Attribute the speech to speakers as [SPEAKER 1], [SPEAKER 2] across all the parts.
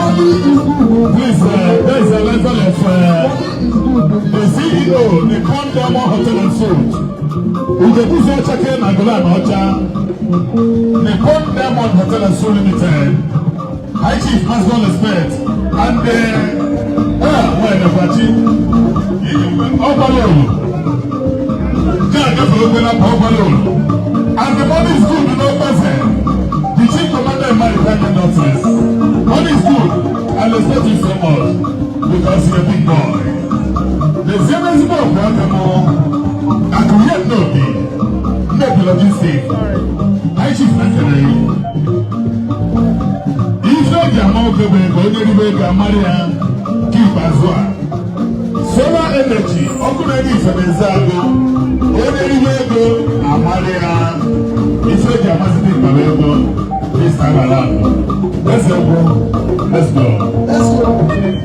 [SPEAKER 1] Please, there is a letter of the CEO, the Condemo Hotel and Suites. Ujebuzo Chake Nagola Nocha, the Condemo Hotel and Suites Limited, High Chief Maswell Respect, and the party, Obalon, and the money is good with no person. The Chief Commander in Maritime Office. Money is good. I respect you so much because you're a big boy. The same is more welcome. I can yet know me. No logistics. I should factory. If not the amount of the Bonnie Maria, keep as well. Solar energy, operating for the Zago, Only Amaria, if not the Amazon this time around. Let's go. Let's go. Let's go.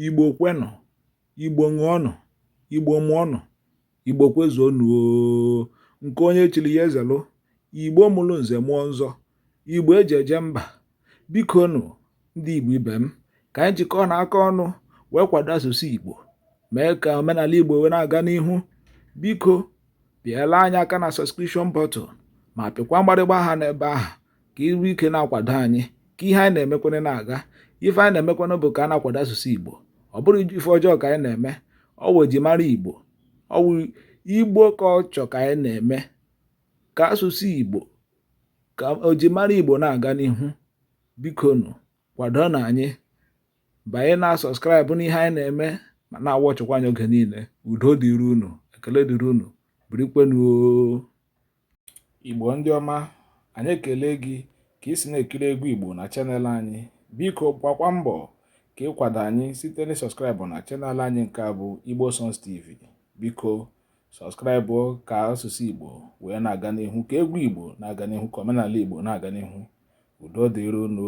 [SPEAKER 2] Igbo kwenụ, Igbo ṅụọnụ, Igbo mụọnụ, Igbo kwezuonụ oo. Nke onye chiri ya ezelụ, Igbo mụrụ nze mụọ nzọ, Igbo eji eje mba. Biko nụ ndị Igbo ibe m, ka anyị jikọọ n'aka ọnụ wee kwado asụsụ Igbo, mee ka omenala Igbo wee na-aga n'ihu. Biko pịala anyị aka na subscription button ma pịkwa mgbarịgba aha n'ebe ahụ ka iru ike na-akwado anyị, ka ihe anyị na-emekwana na-aga. Ife anyị na-emekwana bụ ka a na-akwado asụsụ Igbo, ọ bụrụ ife ọjọọ ka anyị na-eme. Ọ wụ ejimara Igbo, ọ wụ Igbo ka ọ chọ ka anyị na-eme, ka asụsụ Igbo, ka ojimara Igbo na-aga n'ihu. Biko nụ kwado na anyị, banye na sọskraịbụ n'ihe anyị na-eme ma na-awọchịkwa anyị oge niile. Udo dịrị unu, ekele dịrị unu, birikwenụ. Igbo ndị ọma, anyị ekele gị ka ị si na-ekiri egwu Igbo na chanel anyị. Biko gbakwa mbọ ka ịkwado anyị site na sọskraịbụ na chanel anyị nke a bụ Igbo Songs TV. Biko sọskraịbụ ka asụsụ Igbo wee na-aga n'ihu, ka egwu Igbo na-aga n'ihu, ka omenala Igbo na-aga n'ihu. Udo dịrị unu.